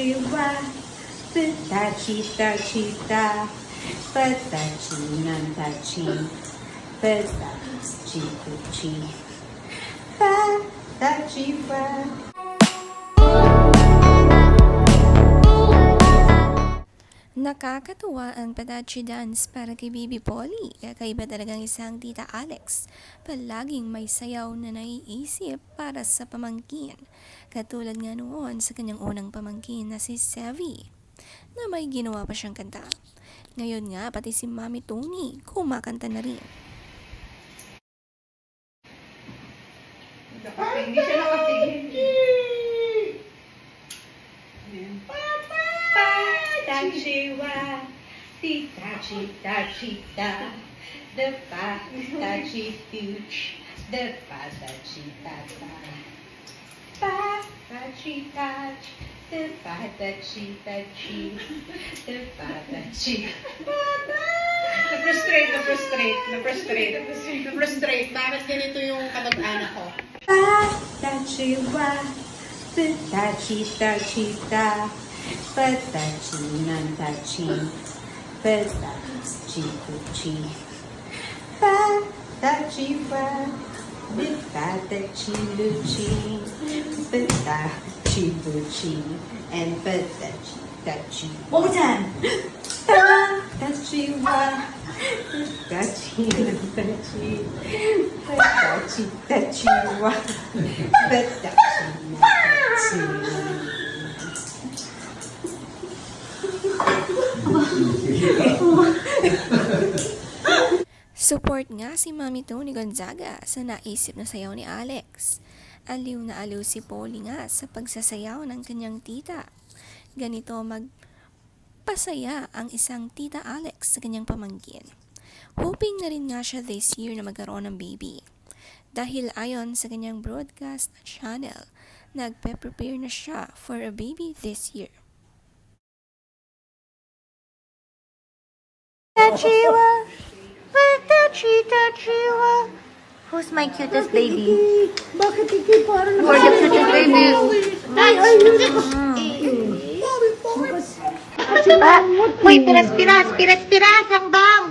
Patachiwa, Patachita, Patachi, Patachi, Patachiwa. Nakakatuwa ang Patachi dance para kay Baby Polly. Kakaiba talagang isang Tita Alex. Palaging may sayaw na naiisip para sa pamangkin. Katulad nga noon sa kanyang unang pamangkin na si Sevi, na may ginawa pa siyang kanta. Ngayon nga, pati si Mami Tony kumakanta na rin. Hindi siya nakatigil. Patachiwa, Tita, the Patachi huge, the Patachi tata. Patachi touch, the Patachi, the Patachi. Na-frustrate. Bakit ganito yung kamag-anak ko? Patachiwa, Patachi, Patachi, Nantachi, Patachi, Patachiwa, Patachi, Luchi, Patachi, and Patachi. One more time. Patachiwa, Patachiwa, Support nga si Mami Tony Gonzaga sa naisip na sayaw ni Alex. Aliw na aliw si Polly nga sa pagsasayaw ng kanyang tita. Ganito magpasaya ang isang Tita Alex sa kanyang pamangkin. Hoping na rin nga siya this year na magkaroon ng baby. Dahil ayon sa kanyang broadcast channel, nagpe-prepare na siya for a baby this year. Patachiwa. Who's my cutest baby? Bakit hindi parang Who's the cutest baby? Uy, piras ang bang!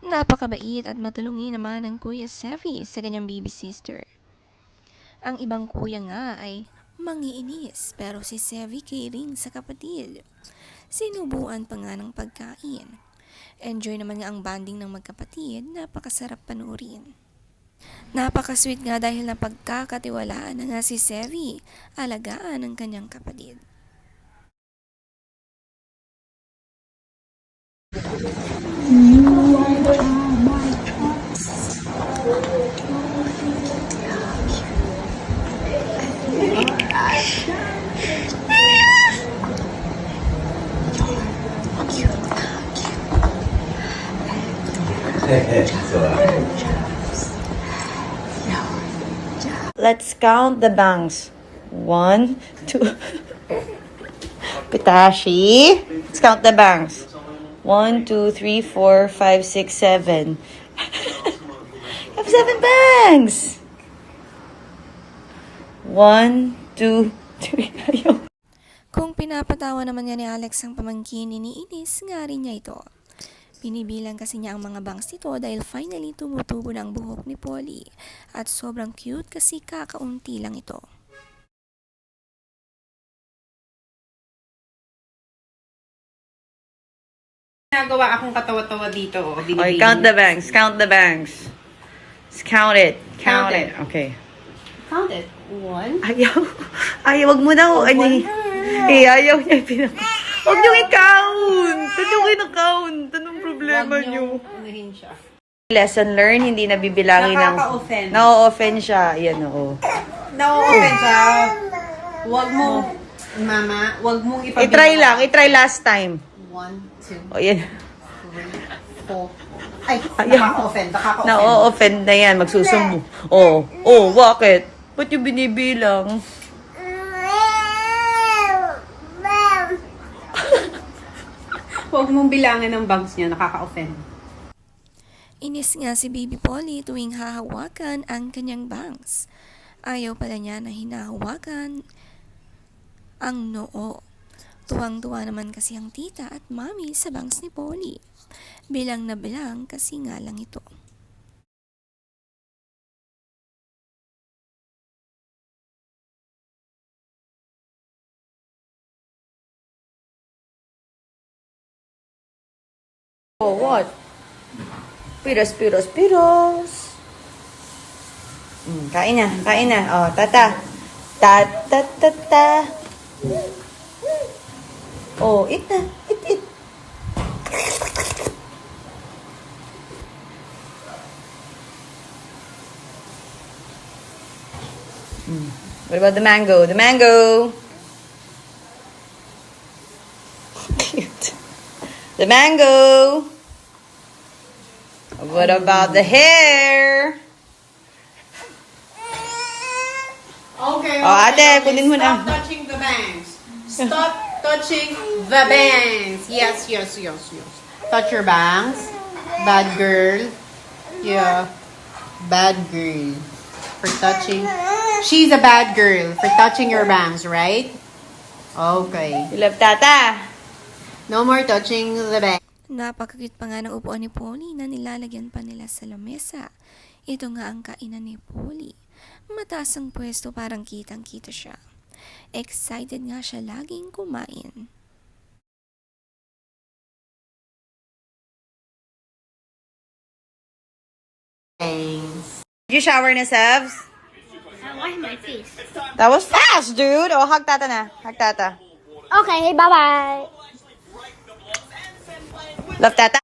Napakabait at matulungin naman ng Kuya Sevi sa kanyang baby sister. Ang ibang kuya nga ay mangiinis, pero si Sevi caring sa kapatid. Sinubuan pa nga ng pagkain. Enjoy naman nga ang bonding ng magkapatid, napakasarap panoorin. Napakasweet nga dahil napagkakatiwalaan na nga si Sevi, alagaan ng kanyang kapatid. Let's count the bangs. 1, 2. Pitashi. Let's count the bangs. 1, 2, 3, 4, 5, 6, 7. You have 7 bangs. 1, 2, 3. Ayaw. Kung pinapatawa naman niya ni Alex ang pamangkin, iniinis nga rin niya ito. Binibilang kasi niya ang mga bangs nito dahil finally tumutubo na ang buhok ni Polly. At sobrang cute kasi kakaunti lang ito. Nagawa akong katawa-tawa dito. Okay, count the bangs. Count the bangs. Let's count it. Count it. Okay. Count it. 1. Ayaw. Ayaw, wag mo daw. Ayaw niya. Huwag niyong i-count. Huwag niyong i-count. Anong problema niyo? Unahin siya. Lesson learned, hindi na bibilangin ng... Nakaka-offend. Na-offend siya. Yan, oo. Na-offend siya. Huwag mo, mama, huwag mong ipabilang. I-try lang. I-try last time. 1, 2, O, yan. 3, 4. Ay, nakaka-offend. Nakaka-offend. Na-offend na yan. Magsusumbo. Oh, bakit? Ba't yung binibilang? Huwag mong bilangin ng bangs niya. Nakaka-offend. Inis nga si Baby Polly tuwing hahawakan ang kanyang bangs. Ayaw pala niya na hinahawakan ang noo. Tuwang-tuwa naman kasi ang tita at mami sa bangs ni Polly. Bilang na bilang kasi nga lang ito. Oh, what? Piros. Kain na. Oh, tata. Ta. Oh, eat na. Eat. What about the mango? The mango. Cute. The mango. What about the hair? Okay, Oh, ate, kunin mo na. Stop touching the bangs. Stop touching the bangs. Yes. Touch your bangs. Bad girl. Yeah. Bad girl. For touching. She's a bad girl for touching your bangs, right? Okay. You love tata. No more touching the bangs. Napakagit pa nga ng upuan ni Polly na nilalagyan pa nila sa lamesa. Ito nga ang kainan ni Polly. Mataas ang pwesto, parang kitang-kita siya. Excited nga siya laging kumain. Did you shower na, Sevs? I wash my face. That was fast, dude. Oh, hug tata na. Hug tata. Okay, bye-bye. Love tata.